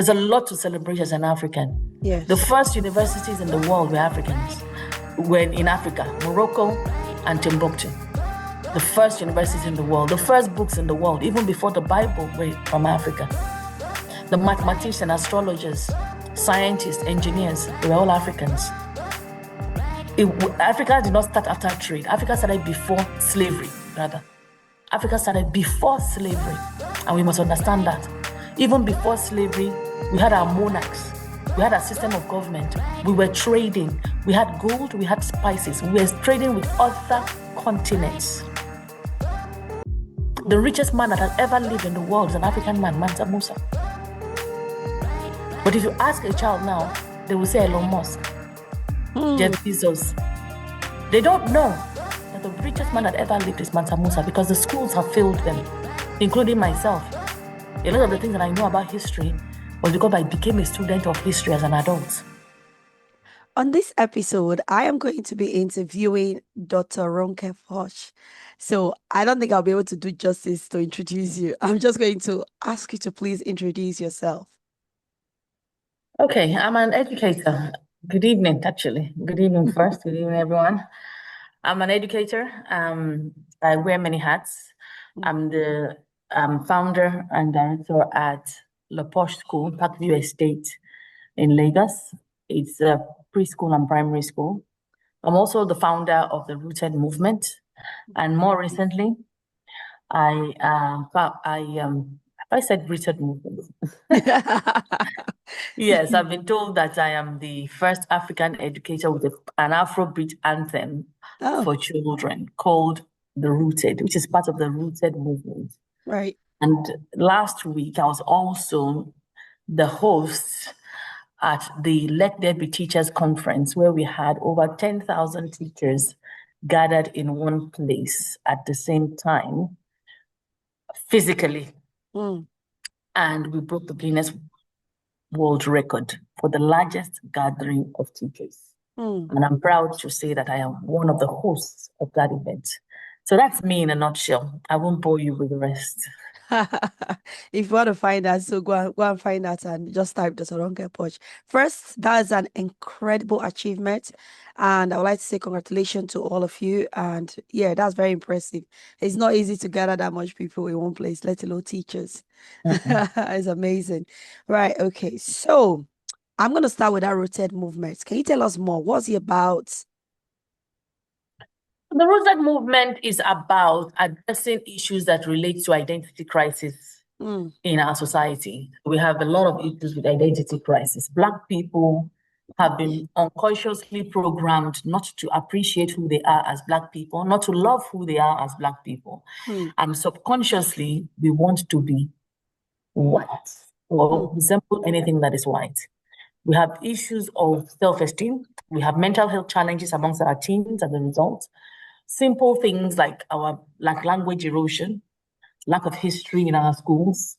There's a lot to celebrate as an African. Yes. The first universities in the world were Africans, were in Africa, Morocco and Timbuktu. The first universities in the world, the first books in the world, even before the Bible, were from Africa. The mathematicians, astrologers, scientists, engineers, they were all Africans. Africa did not start after trade. Africa started before slavery, rather. Africa started before slavery, and we must understand that. Even before slavery, we had our monarchs. We had a system of government. We were trading. We had gold, we had spices. We were trading with other continents. The richest man that has ever lived in the world is an African man, Mansa Musa. But if you ask a child now, they will say Elon Musk, Jeff Bezos. They don't know that the richest man that ever lived is Mansa Musa because the schools have failed them, including myself. A lot of the things that I know about history was because I became a student of history as an adult. On this episode, I am going to be interviewing Dr. Ronke Posh. So I don't think I'll be able to do justice to introduce you. I'm just going to ask you to please introduce yourself. Okay, I'm an educator. Good evening, actually. Good evening first. Good evening, everyone. I'm an educator. I wear many hats. I'm the founder and director at La Posh School, Parkview Estate in Lagos. It's a preschool and primary school. I'm also the founder of the Rooted Movement. And more recently, I said Rooted Movement. Yes, I've been told that I am the first African educator with an Afrobeat anthem for children called The Rooted, which is part of the Rooted Movement. Right. And last week, I was also the host at the Let There Be Teachers Conference, where we had over 10,000 teachers gathered in one place at the same time, physically. And we broke the Guinness World Record for the largest gathering of teachers. And I'm proud to say that I am one of the hosts of that event. So that's me in a nutshell. I won't bore you with the rest. If you want to find that, so go and find that and just type Dr. Ronke Posh. First, that is an incredible achievement. And I would like to say congratulations to all of you. And yeah, that's very impressive. It's not easy to gather that much people in one place, let alone teachers. It's amazing. Right. Okay. So I'm going to start with that Rooted Movement. Can you tell us more? What's it about? The Rooted Movement is about addressing issues that relate to identity crisis in our society. We have a lot of issues with identity crisis. Black people have been unconsciously programmed not to appreciate who they are as Black people, not to love who they are as Black people. And subconsciously, we want to be white or resemble anything that is white. We have issues of self-esteem. We have mental health challenges amongst our teens as a result. Simple things like language erosion, lack of history in our schools,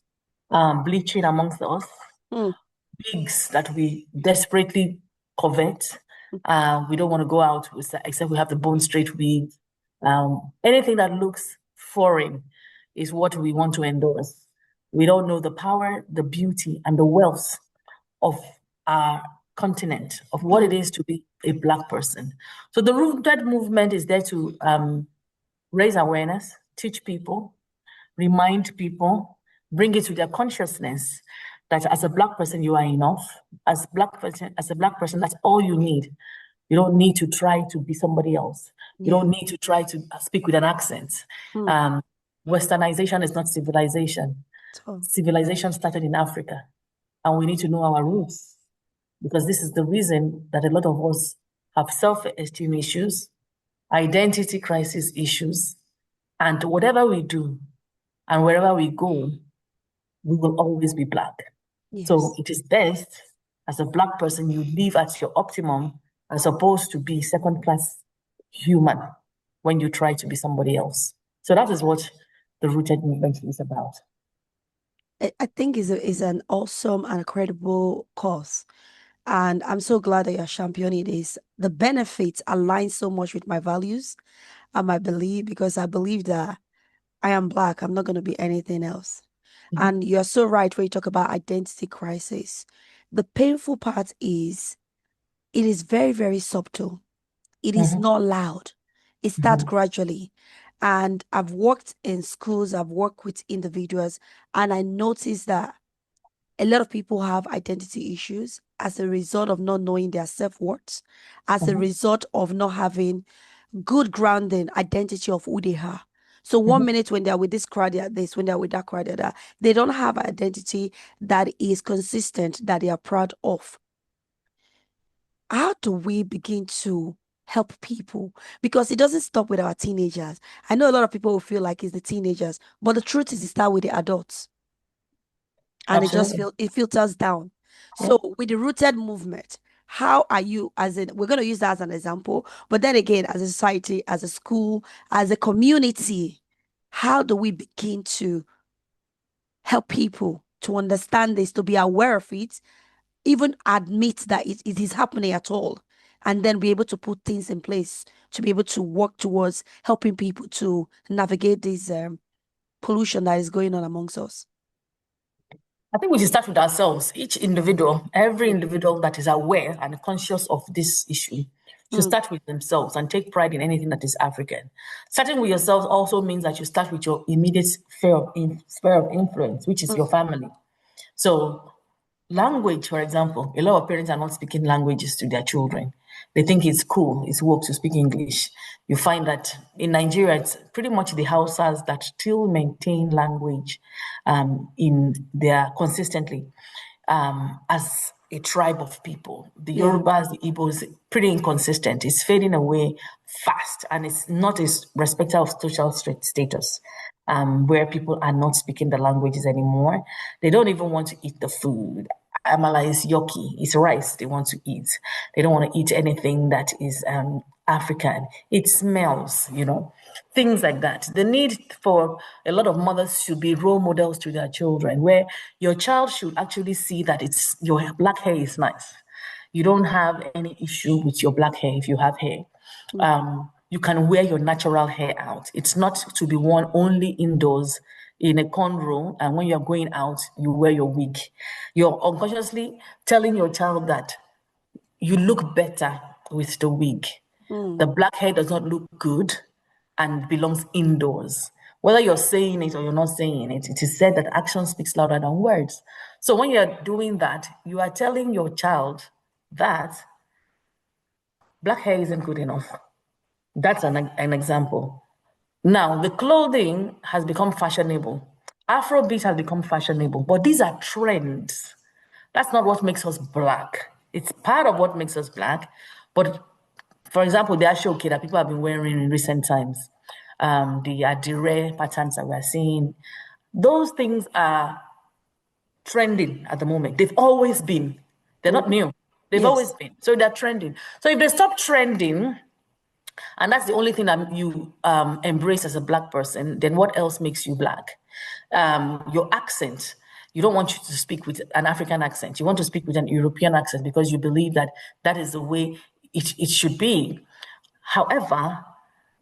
bleaching amongst us, wigs that we desperately covet. We don't want to go out except we have the bone straight wig. Anything that looks foreign is what we want to endorse. We don't know the power, the beauty, and the wealth of our continent, of what it is to be a Black person. So the Rooted Movement is there to raise awareness, teach people, remind people, bring it to their consciousness that as a Black person, you are enough. As a Black person, that's all you need. You don't need to try to be somebody else. You don't need to try to speak with an accent. Westernization is not civilization. Civilization started in Africa, and we need to know our roots, because this is the reason that a lot of us have self-esteem issues, identity crisis issues, and whatever we do and wherever we go, we will always be Black. So it is best as a Black person, you live at your optimum as opposed to be second-class human when you try to be somebody else. So that is what the Rooted Movement is about. I think is an awesome and credible cause. And I'm so glad that you're championing this. The benefits align so much with my values and my belief, because I believe that I am Black. I'm not going to be anything else. And you're so right when you talk about identity crisis. The painful part is it is very, very subtle. It is not loud. It starts gradually. And I've worked in schools, I've worked with individuals, and I noticed that a lot of people have identity issues as a result of not knowing their self-worth, as a result of not having good grounding identity of who they are. So 1 minute when they're with this crowd, they're this, when they're with that crowd, they're that. They don't have identity that is consistent, that they are proud of. How do we begin to help people? Because it doesn't stop with our teenagers. I know a lot of people will feel like it's the teenagers, but the truth is it starts with the adults. And it filters down. So with the rooted movement, how are you, as in, we're going to use that as an example, but then again, as a society, as a school, as a community, how do we begin to help people to understand this, to be aware of it, even admit that it is happening at all, and then be able to put things in place to be able to work towards helping people to navigate this pollution that is going on amongst us? I think we should start with ourselves. Each individual, every individual that is aware and conscious of this issue should start with themselves and take pride in anything that is African. Starting with yourself also means that you start with your immediate sphere of influence, which is your family. So language, for example, a lot of parents are not speaking languages to their children. They think it's cool, it's woke to speak English. You find that in Nigeria, it's pretty much the Hausas that still maintain language in their consistently as a tribe of people. The Yorubas, the Igbos, pretty inconsistent. It's fading away fast, and it's not a respecter of social status. Where people are not speaking the languages anymore. They don't even want to eat the food. Amala is yoki, it's rice they want to eat. They don't want to eat anything that is African. It smells, things like that. The need for a lot of mothers should be role models to their children, where your child should actually see that it's your black hair is nice. You don't have any issue with your black hair if you have hair. You can wear your natural hair out. It's not to be worn only indoors in a cornrow, and when you're going out, you wear your wig. You're unconsciously telling your child that you look better with the wig. The black hair does not look good and belongs indoors. Whether you're saying it or you're not saying it, it is said that action speaks louder than words. So when you're doing that, you are telling your child that black hair isn't good enough. That's an example. Now, the clothing has become fashionable. Afrobeat has become fashionable, but these are trends. That's not what makes us black. It's part of what makes us black. But for example, the ashoke that people have been wearing in recent times, the adire patterns that we're seeing, those things are trending at the moment. They've always been. They're not new. They've always been. So they're trending. So if they stop trending, and that's the only thing that you embrace as a black person, then what else makes you black? Your accent. You don't want you to speak with an African accent. You want to speak with an European accent because you believe that that is the way it should be. However,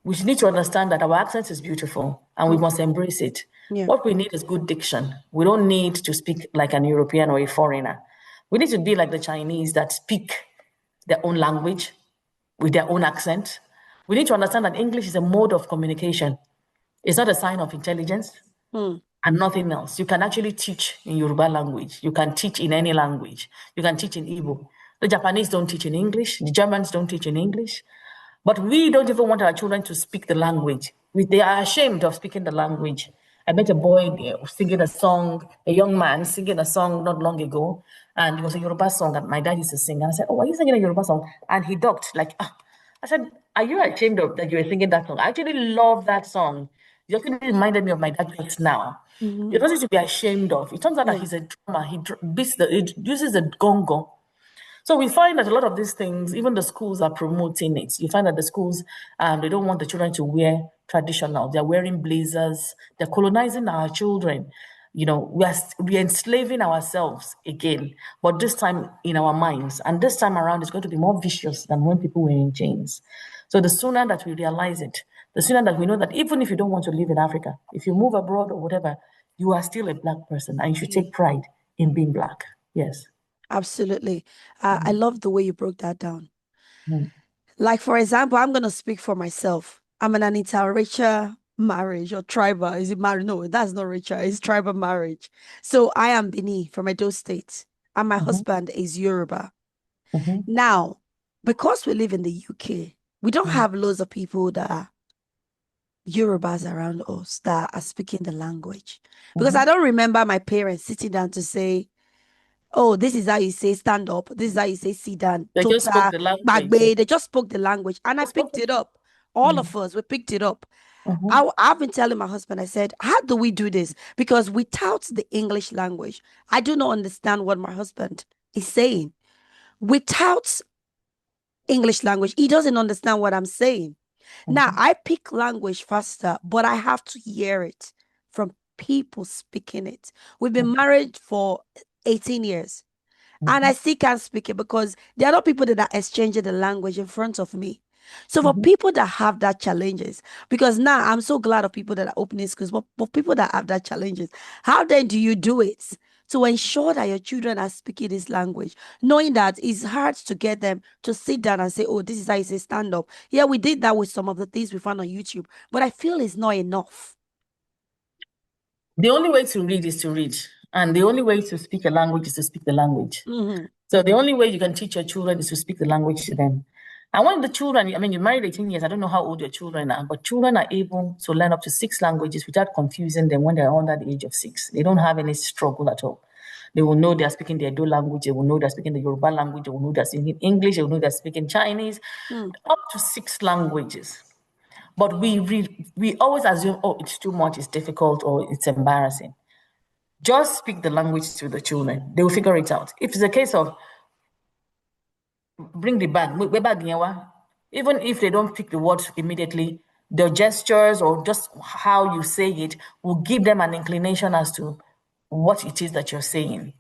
we need to understand that our accent is beautiful and we must embrace it. What we need is good diction. We don't need to speak like an European or a foreigner. We need to be like the Chinese that speak their own language with their own accent. We need to understand that English is a mode of communication. It's not a sign of intelligence and nothing else. You can actually teach in Yoruba language. You can teach in any language. You can teach in Igbo. The Japanese don't teach in English. The Germans don't teach in English. But we don't even want our children to speak the language. They are ashamed of speaking the language. I met a boy singing a song, a young man singing a song not long ago, and it was a Yoruba song that my dad used to sing. And I said, "Oh, are you singing a Yoruba song?" And he ducked, like, ah. I said, "Are you ashamed of that you were singing that song?" I actually love that song. You actually reminded me of my dad just now. There's nothing to be ashamed of. It turns out that he's a drummer. He uses a gongo. So we find that a lot of these things, even the schools are promoting it. You find that the schools, they don't want the children to wear traditional. They're wearing blazers. They're colonizing our children. We're enslaving ourselves again, but this time in our minds. And this time around, it's going to be more vicious than when people were in chains. So the sooner that we realize it, the sooner that we know that even if you don't want to live in Africa, if you move abroad or whatever, you are still a Black person and you should take pride in being Black. Yes. Absolutely. I love the way you broke that down. Mm. Like, for example, I'm going to speak for myself. I'm in an interracial marriage or tribal. Is it marriage? No, that's not racial. It's tribal marriage. So I am Bini from Edo State, and my husband is Yoruba. Now, because we live in the UK, we don't have loads of people that are Yorubas around us that are speaking the language. Because I don't remember my parents sitting down to say, oh, this is how you say stand up. This is how you say sit down. They just spoke Tota, the language. bagbe. They just spoke the language. And I picked it up. All of us, we picked it up. I've been telling my husband, I said, how do we do this? Because without the English language, I do not understand what my husband is saying. Without English language, he doesn't understand what I'm saying. Now, I pick language faster, but I have to hear it from people speaking it. We've been married for 18 years. And I still can't speak it because there are not people that are exchanging the language in front of me. So for people that have that challenges, because now I'm so glad of people that are opening schools, but for people that have that challenges, how then do you do it to ensure that your children are speaking this language, knowing that it's hard to get them to sit down and say, oh, this is how you say stand up. Yeah, we did that with some of the things we found on YouTube, but I feel it's not enough. The only way to read is to read. And the only way to speak a language is to speak the language. So the only way you can teach your children is to speak the language to them. And when the children, I mean, you're married 18 years, I don't know how old your children are, but children are able to learn up to 6 languages without confusing them when they're under the age of 6. They don't have any struggle at all. They will know they're speaking their Edo language, they will know they're speaking the Yoruba language, they will know they're speaking English, they will know they're speaking Chinese, up to 6 languages. But we always assume, oh, it's too much, it's difficult, or it's embarrassing. Just speak the language to the children. They will figure it out. If it's a case of bring the bag, even if they don't pick the words immediately, the gestures or just how you say it will give them an inclination as to what it is that you're saying.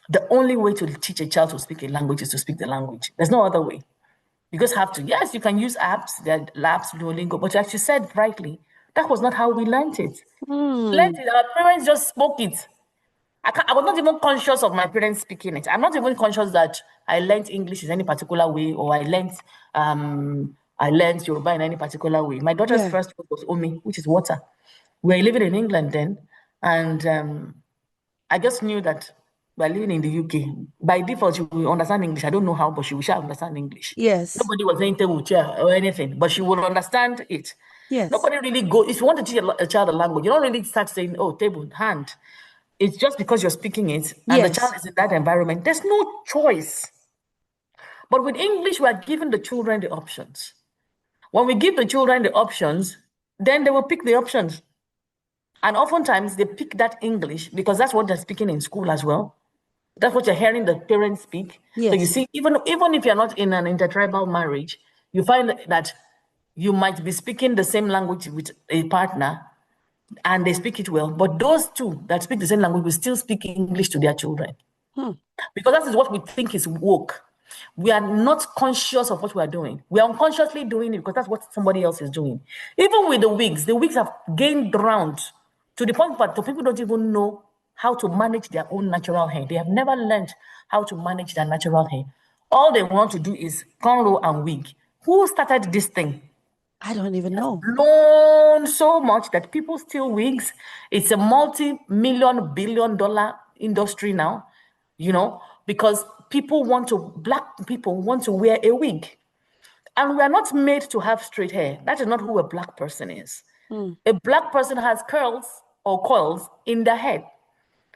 The only way to teach a child to speak a language is to speak the language. There's no other way. You just have to. Yes, you can use apps, there are labs, Duolingo, but as you said rightly, that was not how we learned it. We learned it. Our parents just spoke it. I was not even conscious of my parents speaking it. I'm not even conscious that I learned English in any particular way, or I learned Yoruba in any particular way. My daughter's first word was Omi, which is water. We were living in England then, and I just knew that we're living in the UK. By default, she will understand English. I don't know how, but she will understand English. Yes. Nobody was saying table chair or anything, but she will understand it. Yes. Nobody really goes, if you want to teach a child a language, you don't really start saying, oh, table, hand. It's just because you're speaking it and the child is in that environment. There's no choice. But with English, we are giving the children the options. When we give the children the options, then they will pick the options. And oftentimes they pick that English because that's what they're speaking in school as well. That's what you're hearing the parents speak. Yes. So you see, even if you're not in an intertribal marriage, you find that you might be speaking the same language with a partner and they speak it well. But those two that speak the same language will still speak English to their children. Because that is what we think is woke. We are not conscious of what we are doing. We are unconsciously doing it because that's what somebody else is doing. Even with the wigs have gained ground to the point that people don't even know how to manage their own natural hair. They have never learned how to manage their natural hair. All they want to do is cornrow and wig. Who started this thing? I don't even know. Blown so much that people steal wigs. It's a multi-million, billion-dollar industry now, because Black people want to wear a wig. And we are not made to have straight hair. That is not who a Black person is. A Black person has curls or coils in their head.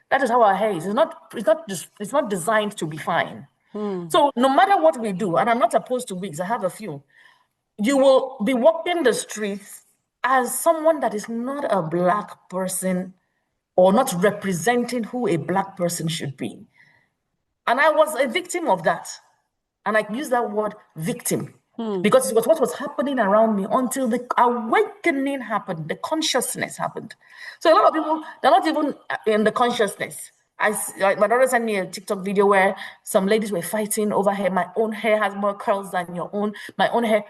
That is how our hair is. It's not designed to be fine. So no matter what we do, and I'm not opposed to wigs, I have a few, you will be walking the streets as someone that is not a Black person or not representing who a Black person should be. And I was a victim of that. And I use that word victim because it was what was happening around me until the awakening happened, the consciousness happened. So a lot of people, they're not even in the consciousness. My daughter sent me a TikTok video where some ladies were fighting over hair. My own hair has more curls than your own. My own hair.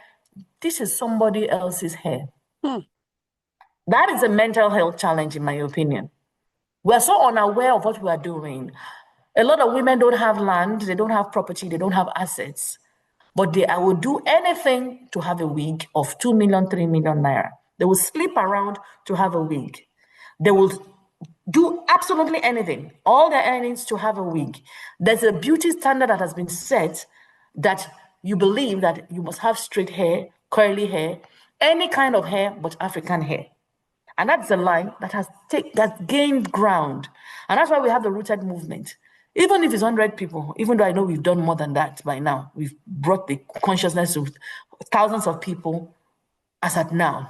This is somebody else's hair. That is a mental health challenge, in my opinion. We're so unaware of what we are doing. A lot of women don't have land, they don't have property, they don't have assets, but I will do anything to have a wig of 2 million, 3 million naira. They will sleep around to have a wig. They will do absolutely anything, all their earnings to have a wig. There's a beauty standard that has been set that you believe that you must have straight hair, curly hair, any kind of hair but African hair. And that's the line that has gained ground. And that's why we have the rooted movement. Even if it's 100 people, even though I know we've done more than that by now, we've brought the consciousness to thousands of people as at now.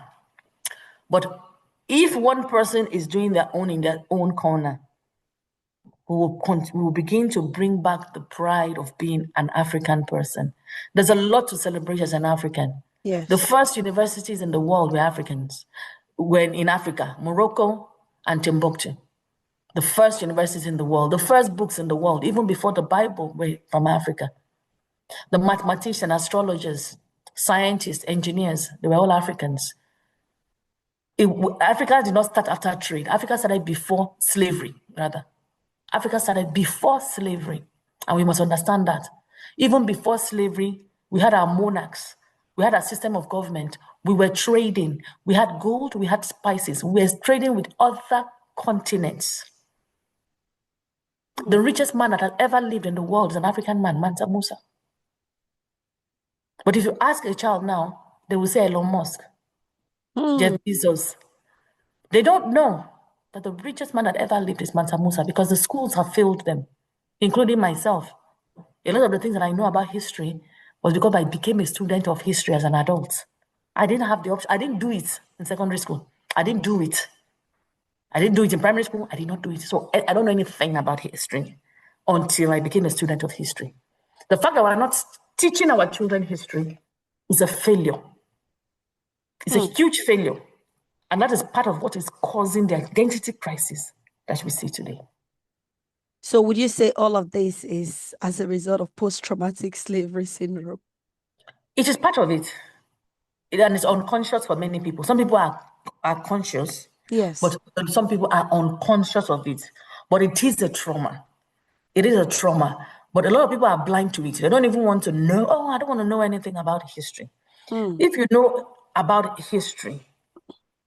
But if one person is doing their own in their own corner, we will begin to bring back the pride of being an African person. There's a lot to celebrate as an African. Yes. The first universities in the world were Africans, were in Africa, Morocco and Timbuktu. The first universities in the world, the first books in the world, even before the Bible, were from Africa. The mathematicians, astrologers, scientists, engineers, they were all Africans. Africa did not start after trade. Africa started before slavery, rather. Africa started before slavery, and we must understand that. Even before slavery, we had our monarchs, we had a system of government, we were trading, we had gold, we had spices, we were trading with other continents. The richest man that has ever lived in the world is an African man, Mansa Musa. But if you ask a child now, they will say Elon Musk, Jeff Bezos. They don't know that the richest man that ever lived is Mansa Musa because the schools have failed them, including myself. A lot of the things that I know about history was because I became a student of history as an adult. I didn't have the option. I didn't do it in secondary school. I didn't do it. I didn't do it in primary school. I did not do it. So I don't know anything about history until I became a student of history. The fact that we're not teaching our children history is a failure. It's a huge failure. And that is part of what is causing the identity crisis that we see today. So would you say all of this is as a result of post-traumatic slavery syndrome? It is part of it. And it's unconscious for many people. Some people are conscious, yes, but some people are unconscious of it. But it is a trauma. It is a trauma. But a lot of people are blind to it. They don't even want to know, I don't want to know anything about history. If you know about history,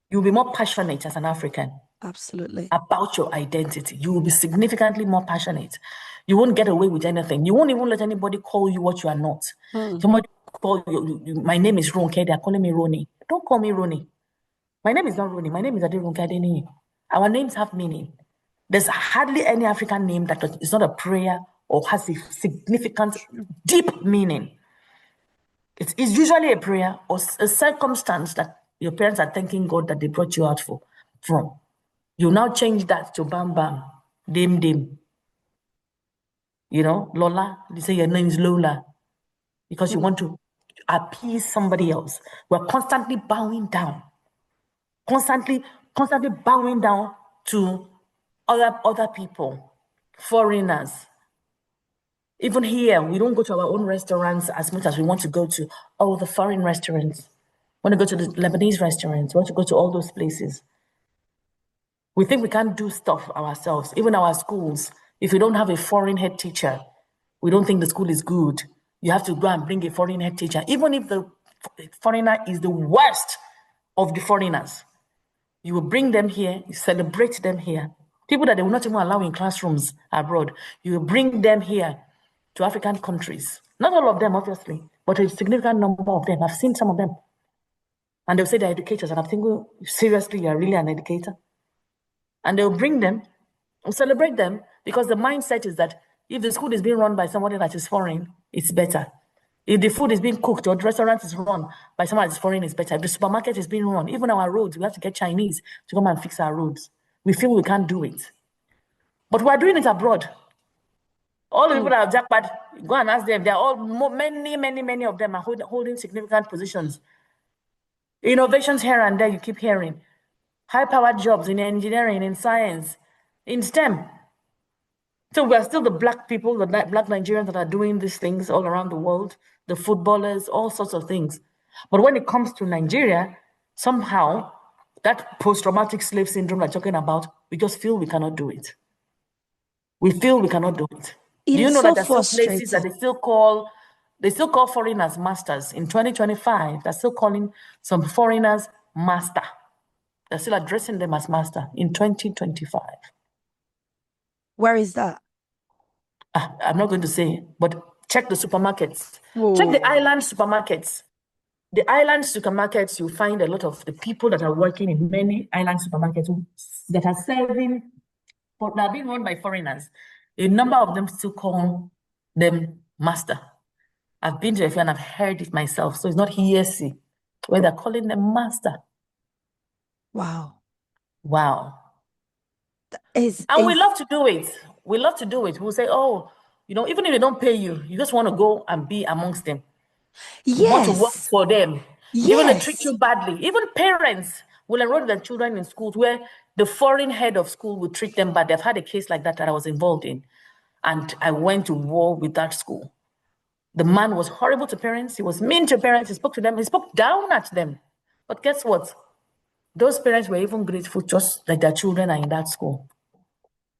you'll be more passionate as an African. Absolutely. About your identity. You will be significantly more passionate. You won't get away with anything. You won't even let anybody call you what you are not. Somebody call you, my name is Ronke, they're calling me Roni. Don't call me Roni. My name is not Roni. My name is Ronke Adeniyi. Our names have meaning. There's hardly any African name that is not a prayer or has a significant, deep meaning. It's usually a prayer or a circumstance that your parents are thanking God that they brought you out from. You now change that to Bam Bam, Dim Dim. You know, Lola, they say your name is Lola because you want to appease somebody else. We're constantly bowing down, constantly bowing down to other people, foreigners. Even here, we don't go to our own restaurants as much as we want to go to all the foreign restaurants. We want to go to the Lebanese restaurants. We want to go to all those places. We think we can't do stuff ourselves. Even our schools, if you don't have a foreign head teacher, we don't think the school is good. You have to go and bring a foreign head teacher, even if the foreigner is the worst of the foreigners. You will bring them here, you celebrate them here. People that they will not even allow in classrooms abroad, you will bring them here to African countries. Not all of them, obviously, but a significant number of them. I've seen some of them. And they'll say they're educators, and I'm thinking, seriously, you're really an educator? And they'll bring them and celebrate them because the mindset is that if the school is being run by somebody that is foreign, it's better. If the food is being cooked or the restaurant is run by someone that's foreign, it's better. If the supermarket is being run, even our roads, we have to get Chinese to come and fix our roads. We feel we can't do it. But we're doing it abroad. All the people that are jackpot, go and ask them. They're all, many of them are holding significant positions. Innovations here and there, you keep hearing. High-powered jobs in engineering, in science, in STEM. So we're still the black people, the black Nigerians that are doing these things all around the world, the footballers, all sorts of things. But when it comes to Nigeria, somehow That post-traumatic slave syndrome I'm talking about, we just feel we cannot do it. We feel we cannot do it. It Do you is know so that there's still places that frustrating. they still call foreigners masters in 2025? They're still calling some foreigners master. They're still addressing them as master in 2025. Where is that? I'm not going to say, but check the supermarkets. Whoa. Check the island supermarkets. The island supermarkets, you find a lot of the people that are working in many island supermarkets that are serving, that are being run by foreigners. A number of them still call them master. I've been to a few and I've heard it myself, so it's not hearsay, where they're calling them master. Wow. Wow. And we love to do it. We love to do it. We'll say, oh, even if they don't pay you, you just want to go and be amongst them. You want to work yes. for them. Even they treat Yes. you badly. Even parents will enroll their children in schools where the foreign head of school will treat them bad. They've had a case like that I was involved in. And I went to war with that school. The man was horrible to parents. He was mean to parents. He spoke to them. He spoke down at them. But guess what? Those parents were even grateful, just like their children are in that school.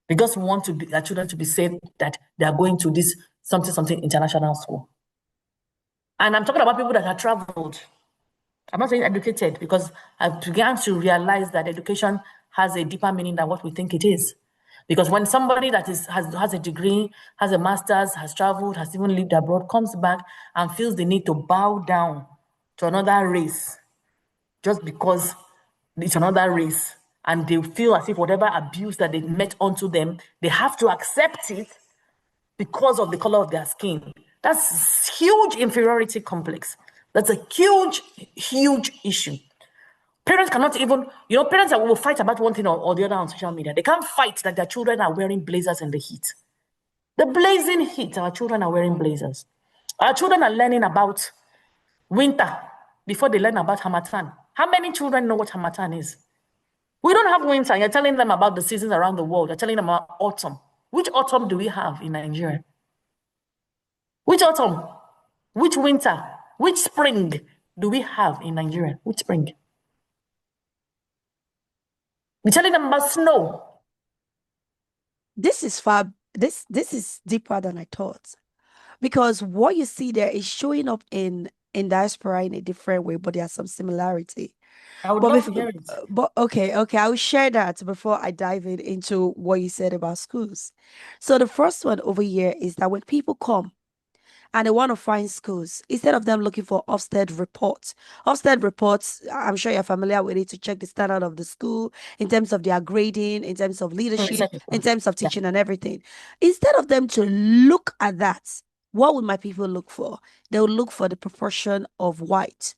They just want their children to be safe, that they are going to this something international school. And I'm talking about people that have traveled. I'm not saying educated, because I began to realize that education has a deeper meaning than what we think it is. Because when somebody that has a degree, has a master's, has traveled, has even lived abroad, comes back and feels the need to bow down to another race just because it's another race, and they feel as if whatever abuse that they met onto them, they have to accept it because of the color of their skin. That's huge inferiority complex. That's a huge, huge issue. Parents cannot even, parents will fight about one thing or the other on social media. They can't fight that their children are wearing blazers in the heat. The blazing heat, our children are wearing blazers. Our children are learning about winter before they learn about Harmattan. How many children know what Harmattan is? We don't have winter. You're telling them about the seasons around the world. You're telling them about autumn. Which autumn do we have in Nigeria? Which autumn? Which winter? Which spring do we have in Nigeria? Which spring? We're telling them about snow. This is far. This is deeper than I thought, because what you see there is showing up in diaspora in a different way, but there's some similarity. I would love to hear it. But okay, I will share that before I dive into what you said about schools. So the first one over here is that when people come and they want to find schools, instead of them looking for Ofsted reports, I'm sure you're familiar with it, to check the standard of the school in terms of their grading, in terms of leadership, in terms of teaching and everything. Instead of them to look at that, what would my people look for? They will look for the proportion of white.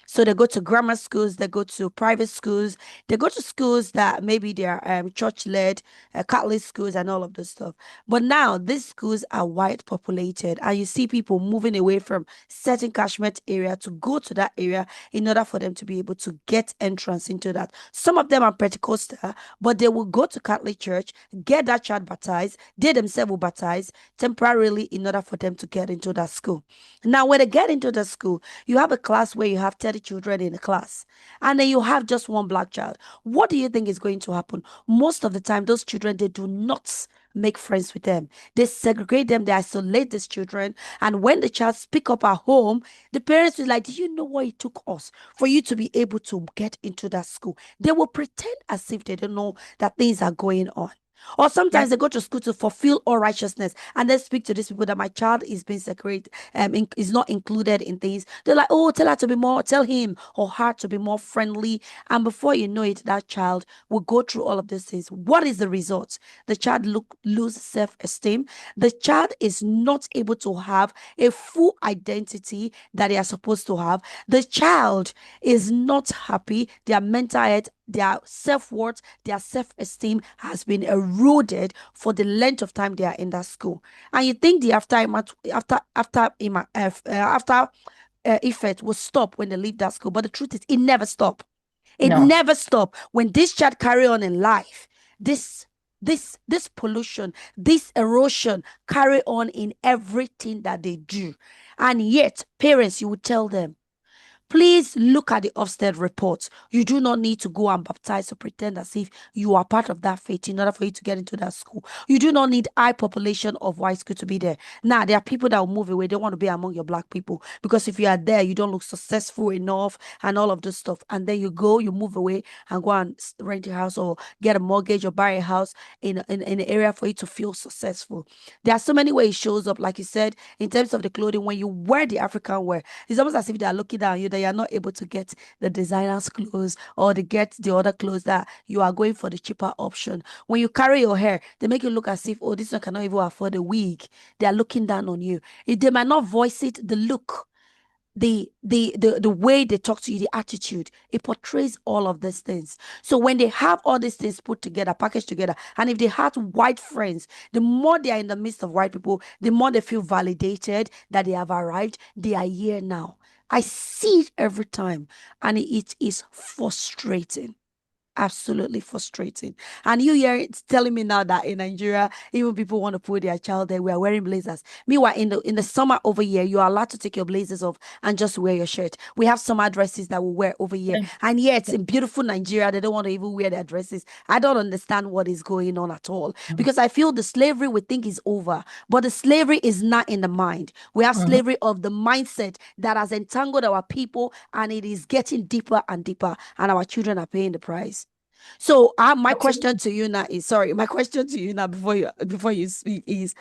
So they go to grammar schools, they go to private schools, they go to schools that maybe they are church-led, Catholic schools and all of this stuff. But now these schools are white populated, and you see people moving away from certain catchment area to go to that area in order for them to be able to get entrance into that. Some of them are Pentecostal, but they will go to Catholic church, get that child baptized, they themselves will baptize temporarily in order for them to get into that school. Now, when they get into the school, you have a class where you have 30 children in a class, and then you have just one black child. What do you think is going to happen? Most of the time, those children, they do not make friends with them. They segregate them, they isolate these children. And when the child speak up at home, the parents will like, do you know what it took us for you to be able to get into that school? They will pretend as if they don't know that things are going on. Or sometimes they go to school to fulfill all righteousness, and then speak to these people that my child is being separated, is not included in things. They're like, oh, tell him or her to be more friendly. And before you know it, that child will go through all of these things. What is the result? The child lose self-esteem. The child is not able to have a full identity that they are supposed to have. The child is not happy. Their mental health, their self-worth, their self-esteem has been eroded for the length of time they are in that school. And you think the after effect will stop when they leave that school, but the truth is it never stopped. Never stopped. When this child carry on in life, this pollution, this erosion carry on in everything that they do. And yet, parents, you would tell them, Please look at the Ofsted reports. You do not need to go and baptize or pretend as if you are part of that faith in order for you to get into that school. You do not need high population of white school to be there. Now, there are people that will move away. They want to be among your black people because if you are there, you don't look successful enough and all of this stuff. And then you move away and go and rent a house or get a mortgage or buy a house in an area for you to feel successful. There are so many ways it shows up, like you said, in terms of the clothing. When you wear the African wear, it's almost as if they are looking down on you, that you are not able to get the designer's clothes or to get the other clothes, that you are going for the cheaper option. When you carry your hair, they make you look as if, oh, this one cannot even afford a wig. They are looking down on you. They might not voice it, the look, the way they talk to you, the attitude, it portrays all of these things. So when they have all these things put together, packaged together, and if they had white friends, the more they are in the midst of white people, the more they feel validated that they have arrived. They are here now. I see it every time, and it is frustrating. Absolutely frustrating. And you here telling me now that in Nigeria, even people want to put their child there, we are wearing blazers. Meanwhile, in the summer over here, you are allowed to take your blazers off and just wear your shirt. We have summer dresses that we wear over here. And yet in beautiful Nigeria, they don't want to even wear their dresses. I don't understand what is going on at all. Because I feel the slavery we think is over, but the slavery is not in the mind. We have slavery of the mindset that has entangled our people, and it is getting deeper and deeper, and our children are paying the price. So my question to you now is, before you speak is,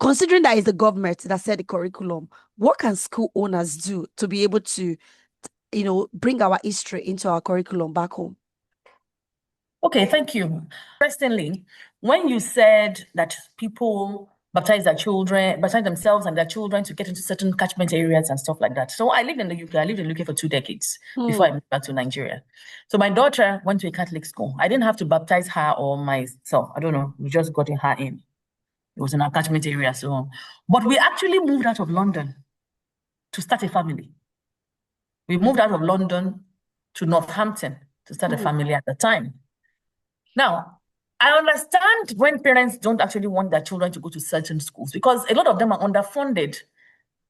considering that it's the government that set the curriculum, what can school owners do to be able to, bring our history into our curriculum back home? Okay, thank you. Interestingly, when you said that people baptize themselves and their children to get into certain catchment areas and stuff like that. So I lived in the UK. I lived in the UK for 2 decades before I moved back to Nigeria. So my daughter went to a Catholic school. I didn't have to baptize her or myself. I don't know. We just got her in. It was in our catchment area. But we actually moved out of London to start a family. We moved out of London to Northampton to start a family at the time. Now, I understand when parents don't actually want their children to go to certain schools because a lot of them are underfunded,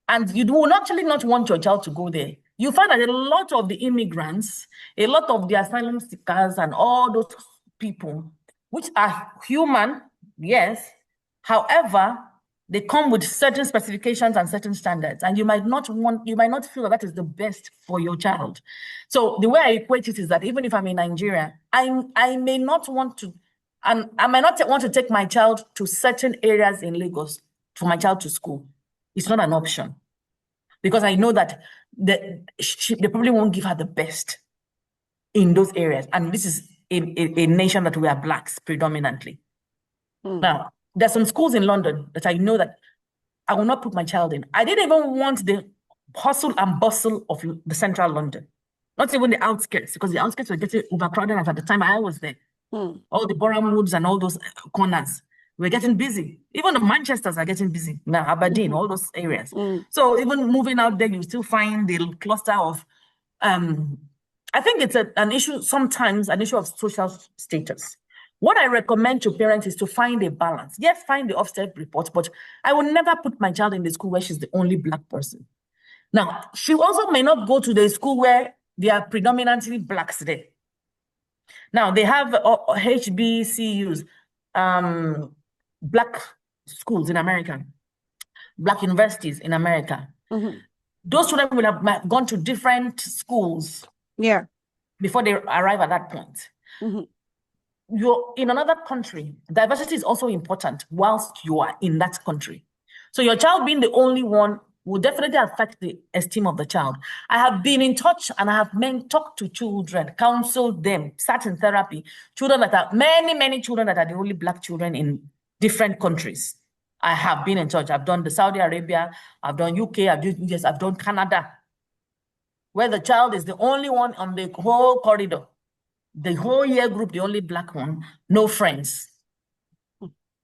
and you will actually not want your child to go there. You find that a lot of the immigrants, a lot of the asylum seekers and all those people, which are human, yes, however, they come with certain specifications and certain standards, and you might not feel that is the best for your child. So the way I equate it is that even if I'm in Nigeria, I may not want to, and I might not want to take my child to certain areas in Lagos for my child to school. It's not an option because I know that they probably won't give her the best in those areas, and this is a nation that we are blacks predominantly. Now, there's some schools in London that I know that I will not put my child in. I didn't even want the hustle and bustle of the central London, not even the outskirts, because the outskirts were getting overcrowded at the time I was there. All the Boreham Woods and all those corners were getting busy. Even the Manchesters are getting busy now, Aberdeen, all those areas. So even moving out there, you still find the cluster of, I think it's an issue, sometimes an issue of social status. What I recommend to parents is to find a balance. Yes, find the Ofsted report, but I will never put my child in the school where she's the only black person. Now, she also may not go to the school where there are predominantly blacks there. Now, they have HBCUs, black schools in America, black universities in America. Those children will have gone to different schools before they arrive at that point. You're in another country, diversity is also important whilst you are in that country. So your child being the only one will definitely affect the esteem of the child. I have been in touch and I have talked to children, counseled them, sat in therapy, children that are many children that are the only black children in different countries. I have been in touch. I've done the Saudi Arabia, I've done UK, I've done Canada, where the child is the only one on the whole corridor. The whole year group, the only black one, no friends.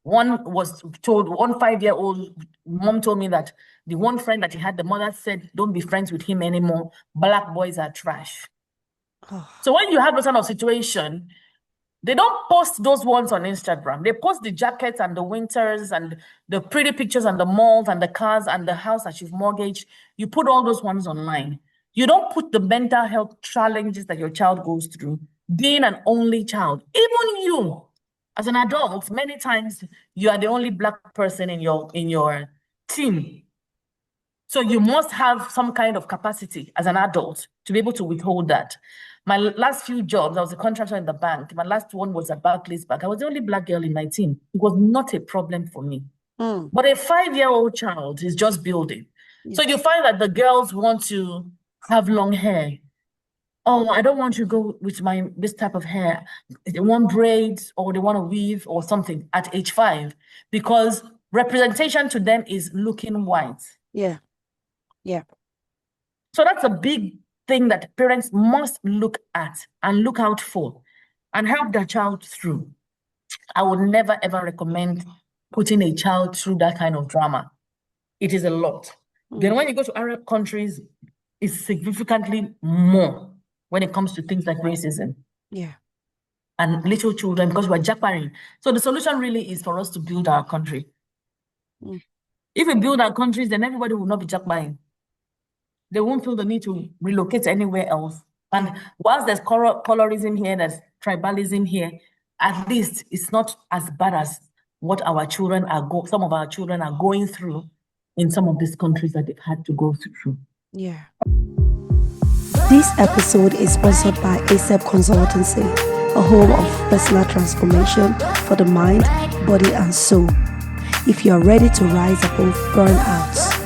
One 5-year-old mom told me that the one friend that he had, the mother said, don't be friends with him anymore. Black boys are trash. So when you have those kind of situation, they don't post those ones on Instagram. They post the jackets and the winters and the pretty pictures and the malls and the cars and the house that you've mortgaged. You put all those ones online. You don't put the mental health challenges that your child goes through, being an only child. Even you, as an adult, many times you are the only Black person in your team. So you must have some kind of capacity as an adult to be able to withhold that. My last few jobs, I was a contractor in the bank. My last one was at Barclays Bank. I was the only Black girl in my team. It was not a problem for me. But a 5-year-old child is just building. So you find that the girls want to have long hair. Oh, I don't want to go with this type of hair. They want braids or they want to weave or something at age 5 because representation to them is looking white. Yeah. So that's a big thing that parents must look at and look out for and help their child through. I would never, ever recommend putting a child through that kind of drama. It is a lot. Then when you go to Arab countries, it's significantly more when it comes to things like racism. Yeah. And little children, because we're jackparing. So the solution really is for us to build our country. If we build our countries, then everybody will not be jackparing. They won't feel the need to relocate anywhere else. And whilst there's colorism here, there's tribalism here, at least it's not as bad as what our children some of our children are going through in some of these countries that they've had to go through. Yeah. This episode is sponsored by ASEP Consultancy, a home of personal transformation for the mind, body, and soul. If you are ready to rise above burnouts,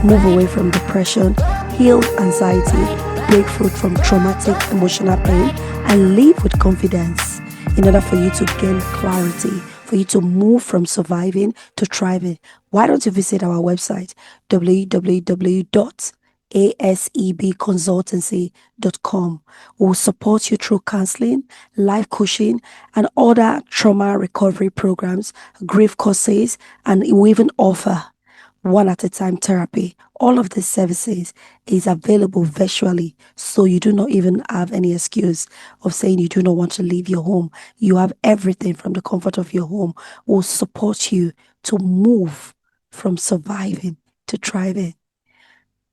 move away from depression, heal anxiety, break free from traumatic emotional pain, and live with confidence, in order for you to gain clarity, for you to move from surviving to thriving, why don't you visit our website, www.asebconsultancy.com. We'll support you through counseling, life coaching, and other trauma recovery programs, grief courses, and we even offer one-at-a-time therapy. All of these services is available virtually, so you do not even have any excuse of saying you do not want to leave your home. You have everything from the comfort of your home. We'll support you to move from surviving to thriving.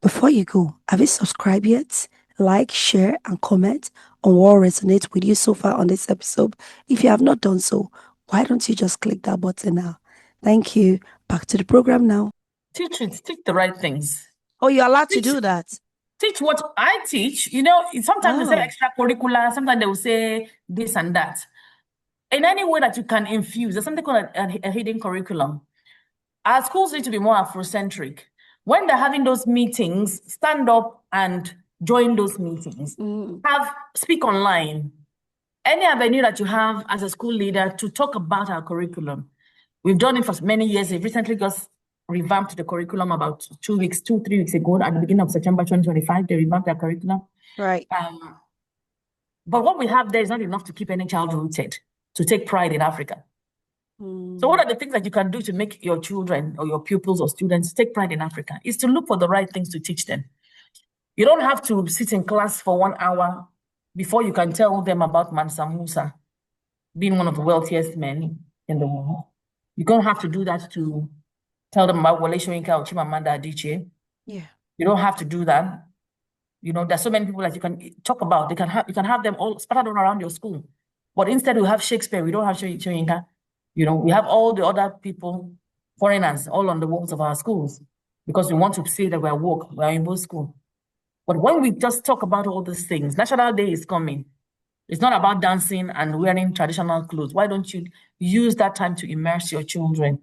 Before you go, have you subscribed yet? Like, share, and comment on what resonates with you so far on this episode. If you have not done so, why don't you just click that button now? Thank you. Back to the program now. Teach the right things. Oh, you're allowed to do that? Teach what I teach. Sometimes they say extracurricular, sometimes they will say this and that. In any way that you can infuse, there's something called a hidden curriculum. Our schools need to be more Afrocentric. When they're having those meetings, stand up and join those meetings. Speak online. Any avenue that you have as a school leader to talk about our curriculum. We've done it for many years. We've recently just revamped the curriculum about 3 weeks ago. At the beginning of September 2025, they revamped their curriculum. Right. But what we have there is not enough to keep any child rooted, to take pride in Africa. So what are the things that you can do to make your children or your pupils or students take pride in Africa? Is to look for the right things to teach them. You don't have to sit in class for 1 hour before you can tell them about Mansa Musa being one of the wealthiest men in the world. You don't have to do that to tell them about Wole Soyinka or Chimamanda Adichie. Yeah. You don't have to do that. There's so many people that you can talk about. You can have them all scattered all around your school. But instead we have Shakespeare, we don't have Soyinka. We have all the other people, foreigners, all on the walls of our schools because we want to say that we're woke, we're in both school. But when we just talk about all these things, National Day is coming. It's not about dancing and wearing traditional clothes. Why don't you use that time to immerse your children?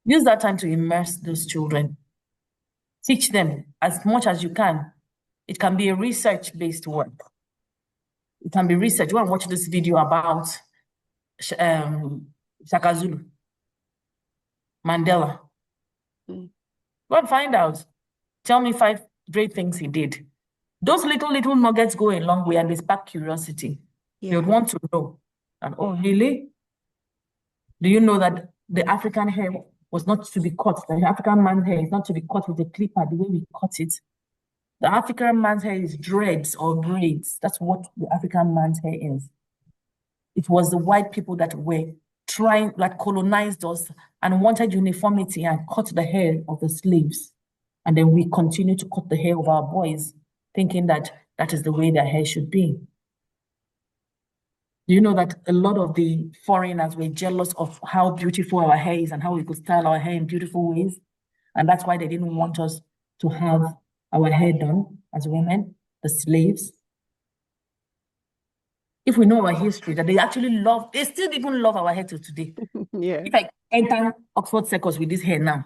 Use that time to immerse those children. Teach them as much as you can. It can be a research-based work. It can be research. You want to watch this video about Shaka Zulu, Mandela. Go and find out. Tell me 5 great things he did. Those little nuggets go a long way and they spark curiosity. They would want to know. And oh, really? Do you know that the African hair was not to be cut? The African man's hair is not to be cut with a clipper the way we cut it. The African man's hair is dreads or braids. That's what the African man's hair is. It was the white people that were colonized us and wanted uniformity and cut the hair of the slaves. And then we continue to cut the hair of our boys thinking that that is the way their hair should be. Do you know that a lot of the foreigners were jealous of how beautiful our hair is and how we could style our hair in beautiful ways? And that's why they didn't want us to have our hair done as women, the slaves. If we know our history, that they actually love, they still even love our hair till today. Yeah. If I enter Oxford Circus with this hair now,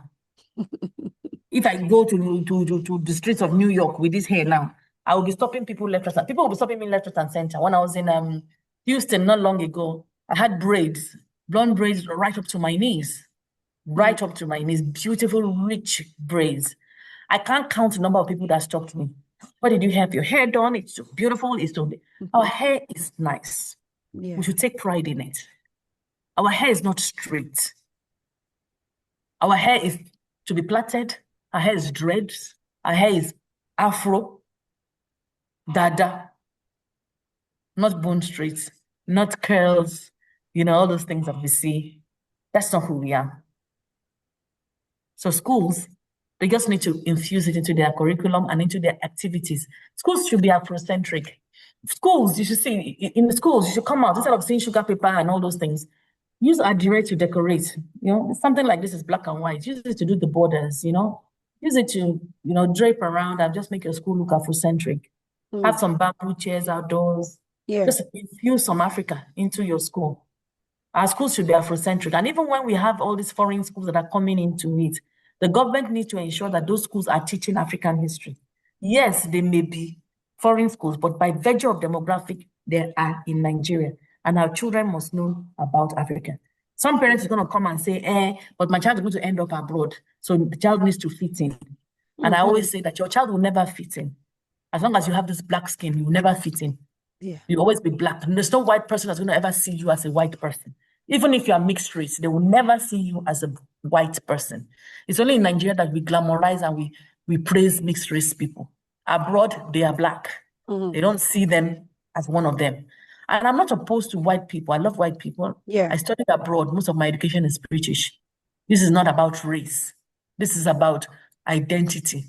if I go to the streets of New York with this hair now, I will be stopping people left, right, and people will be stopping me left, right, and center. When I was in Houston not long ago, I had braids, blonde braids right up to my knees, right up to my knees, beautiful, rich braids. I can't count the number of people that stopped me. Why did you have your hair done? It's so beautiful. It's so our hair is nice. Yeah. We should take pride in it. Our hair is not straight. Our hair is to be plaited. Our hair is dreads. Our hair is afro, dada, not bone straight, not curls, all those things that we see. That's not who we are. So schools, they just need to infuse it into their curriculum and into their activities. Schools should be Afrocentric. Schools, you should see, in the schools, you should come out, instead of seeing sugar paper and all those things, use adire to decorate. Something like this is black and white. Use it to do the borders, Use it to, drape around and just make your school look Afrocentric. Have some bamboo chairs outdoors. Yeah. Just infuse some Africa into your school. Our schools should be Afrocentric. And even when we have all these foreign schools that are coming into it, the government needs to ensure that those schools are teaching African history. Yes, they may be foreign schools, but by virtue of demographic, they are in Nigeria. And our children must know about Africa. Some parents are going to come and say, but my child is going to end up abroad. So the child needs to fit in. And I always say that your child will never fit in. As long as you have this black skin, you will never fit in. Yeah. You'll always be black. And there's no white person that's going to ever see you as a white person. Even if you are mixed race, they will never see you as a white person. It's only in Nigeria that we glamorize and we praise mixed race people. Abroad, they are black. They don't see them as one of them. And I'm not opposed to white people. I love white people. Yeah. I studied abroad. Most of my education is British. This is not about race. This is about identity.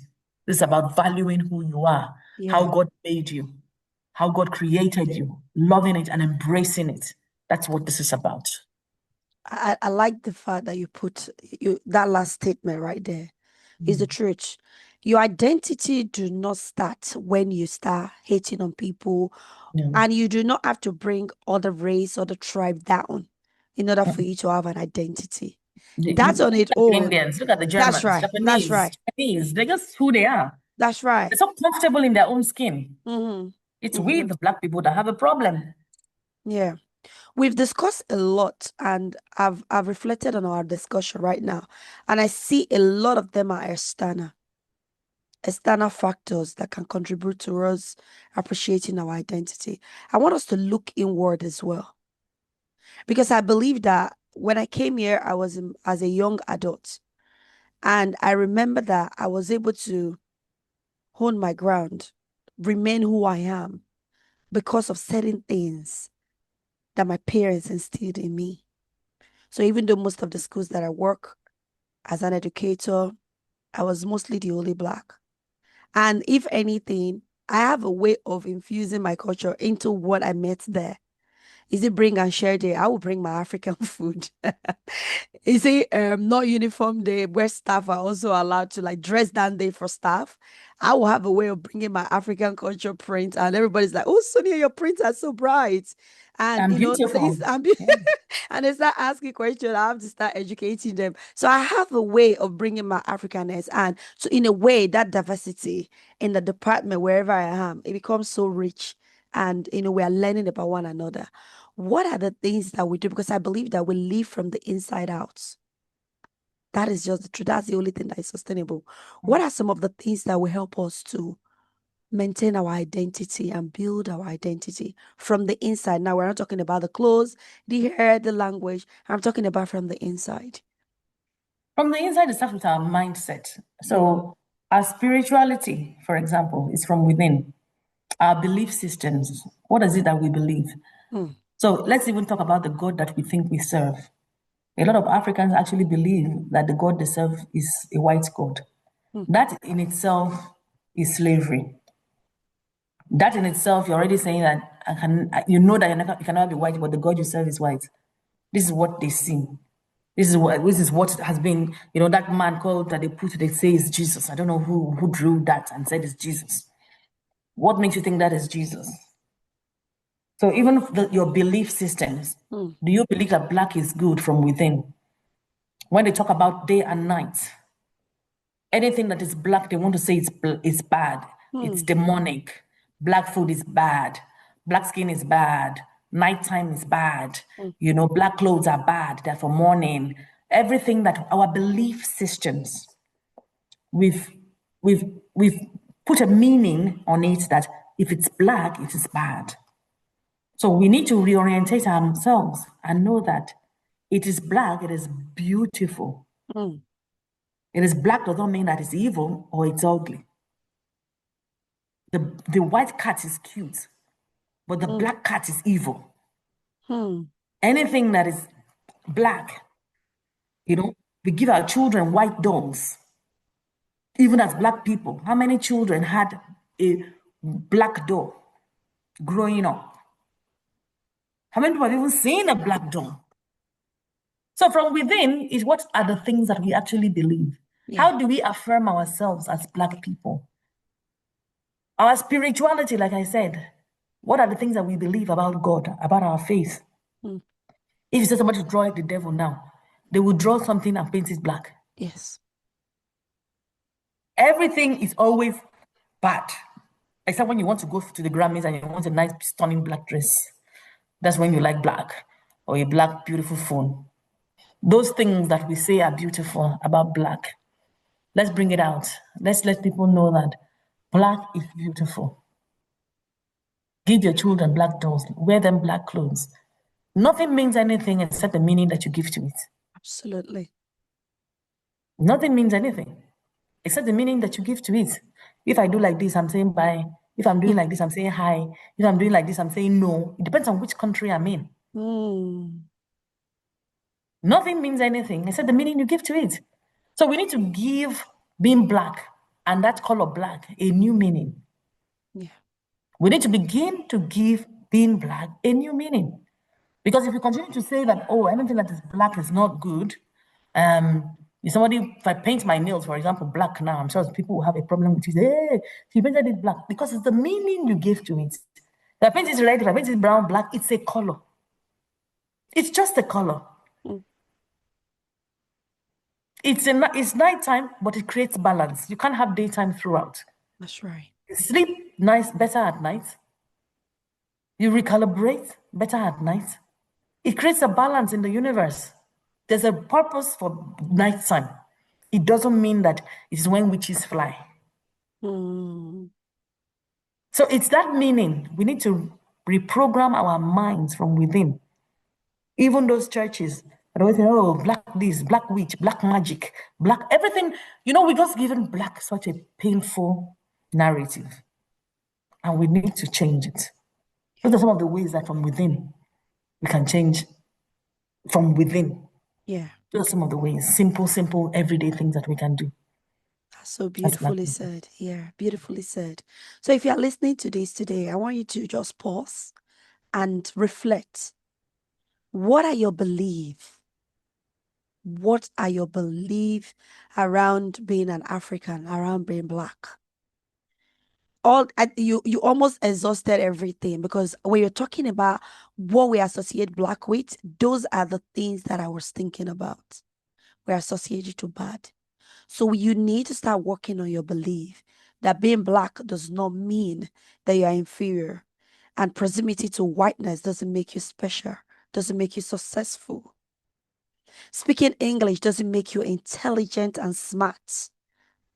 This is about valuing who you are, how God made you, how God created you, loving it and embracing it. That's what this is about. I like the fact that you put that last statement right there. Is the truth. Your identity do not start when you start hating on people, and you do not have to bring other race or the tribe down in order for you to have an identity. That's on its own. Indians, look at the Germans, That's right. Japanese, That's right. Chinese. They're just who they are. That's right. They're so comfortable in their own skin. It's we, the black people, that have a problem. Yeah. We've discussed a lot, and I've reflected on our discussion right now, and I see a lot of them are external factors that can contribute to us appreciating our identity. I want us to look inward as well, because I believe that when I came here, I was as a young adult, and I remember that I was able to hold my ground, remain who I am, because of certain things that my parents instilled in me. So even though most of the schools that I work as an educator, I was mostly the only black. And if anything, I have a way of infusing my culture into what I met there. Is it bring and share day? I will bring my African food. Is it not uniform day where staff are also allowed to dress down day for staff? I will have a way of bringing my African culture print, and everybody's like, "Oh, Sonia, your prints are so bright." And beautiful. And they start asking questions. I have to start educating them. So I have a way of bringing my Africanness, and so in a way, that diversity in the department wherever I am, it becomes so rich, and we are learning about one another. What are the things that we do? Because I believe that we live from the inside out. That is just the truth. That's the only thing that is sustainable. What are some of the things that will help us to maintain our identity and build our identity from the inside? Now, we're not talking about the clothes, the hair, the language. I'm talking about from the inside. From the inside, it starts with our mindset. So our spirituality, for example, is from within. Our belief systems, what is it that we believe? So let's even talk about the God that we think we serve. A lot of Africans actually believe that the God they serve is a white God. That in itself is slavery. That in itself, you're already saying that you know that you cannot be white, but the God you serve is white. This is what they see. This is what has been, that man called that they say is Jesus. I don't know who drew that and said it's Jesus. What makes you think that is Jesus? So even your belief systems, do you believe that black is good from within? When they talk about day and night, anything that is black, they want to say it's bad. It's demonic. Black food is bad. Black skin is bad. Nighttime is bad. Black clothes are bad. They're for mourning. Everything that our belief systems, we've put a meaning on it that if it's black, it is bad. So we need to reorientate ourselves and know that it is black, it is beautiful. It is black does not mean that it's evil or it's ugly. The white cat is cute, but the black cat is evil. Anything that is black, we give our children white dolls. Even as black people, how many children had a black doll growing up? How many people have even seen a black doll? So from within is what are the things that we actually believe? Yeah. How do we affirm ourselves as black people? Our spirituality, like I said, what are the things that we believe about God, about our faith? If you say somebody to draw the devil now, they will draw something and paint it black. Yes. Everything is always bad, except when you want to go to the Grammys and you want a nice, stunning black dress. That's when you like black, or a black, beautiful phone. Those things that we say are beautiful about black, let's bring it out. Let's let people know that black is beautiful. Give your children black dolls, wear them black clothes. Nothing means anything except the meaning that you give to it. Absolutely. Nothing means anything except the meaning that you give to it. If I do like this, I'm saying bye. If I'm doing like this, I'm saying hi. If I'm doing like this, I'm saying no. It depends on which country I'm in. Nothing means anything except the meaning you give to it. So we need to give being black and that color black a new meaning. Yeah. We need to begin to give being black a new meaning. Because if you continue to say that, anything that is black is not good, if I paint my nails, for example, black now, I'm sure people will have a problem with it. Hey, you painted it black, because it's the meaning you give to it. If I paint it red, if I paint it brown, black, it's a color. It's just a color. It's nighttime, but it creates balance. You can't have daytime throughout. That's right. You sleep better at night. You recalibrate better at night. It creates a balance in the universe. There's a purpose for nighttime. It doesn't mean that it is when witches fly. So it's that meaning. We need to reprogram our minds from within. Even those churches, I always say, black this, black witch, black magic, black everything. We just given black such a painful narrative. And we need to change it. Those are some of the ways that from within we can change from within. Yeah. Those are some of the ways, simple, everyday things that we can do. That's so beautifully said. Yeah, beautifully said. So if you're listening to this today, I want you to just pause and reflect. What are your beliefs? What are your beliefs around being an African, around being black? You almost exhausted everything, because when you're talking about what we associate black with, those are the things that I was thinking about. We associate it to bad. So you need to start working on your belief that being black does not mean that you are inferior, and proximity to whiteness doesn't make you special, doesn't make you successful. Speaking English doesn't make you intelligent and smart.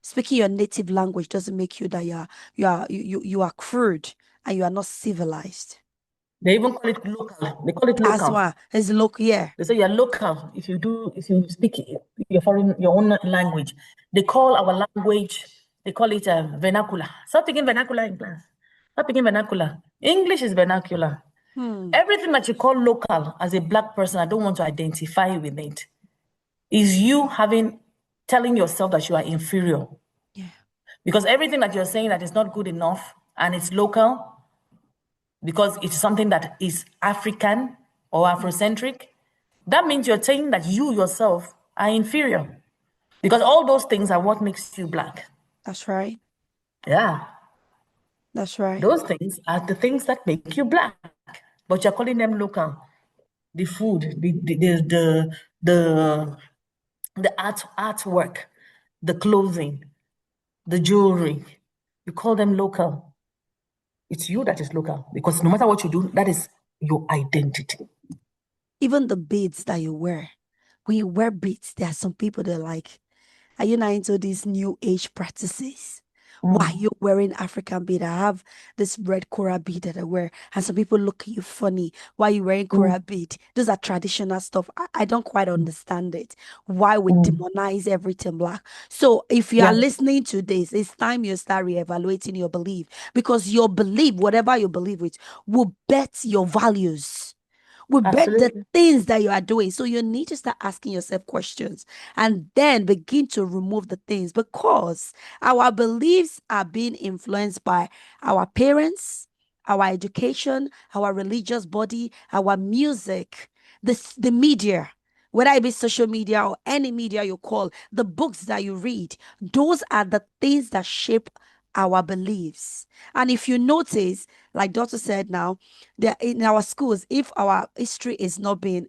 Speaking your native language doesn't make you that you are crude and you are not civilized. They even call it local. They call it local. As well. It's local, yeah. They say you're local if you speak your own language. They call our language, they call it vernacular. Stop speaking vernacular in class. Stop speaking vernacular. English is vernacular. Everything that you call local as a black person, I don't want to identify with it, is you telling yourself that you are inferior. Yeah. Because everything that you're saying that is not good enough, and it's local because it's something that is African or Afrocentric, that means you're saying that you yourself are inferior. Because all those things are what makes you Black. That's right. Yeah. That's right. Those things are the things that make you Black. But you're calling them local. The food, the artwork, the clothing, the jewelry. You call them local. It's you that is local. Because no matter what you do, that is your identity. Even the beads that you wear. When you wear beads, there are some people that are like, are you not into these new age practices? Why are you wearing African bead? I have this red coral bead that I wear, and some people look at you funny. Why are you wearing coral bead? Those are traditional stuff. I don't quite understand it. Why we demonize everything Black? So if you are listening to this, it's time you start reevaluating your belief, because your belief, whatever you believe with, will bet your values. We bet the things that you are doing. So you need to start asking yourself questions and then begin to remove the things, because our beliefs are being influenced by our parents, our education, our religious body, our music, the media, whether it be social media or any media you call, the books that you read. Those are the things that shape our beliefs. And if you notice, like Doctor said now, that in our schools, if our history is not being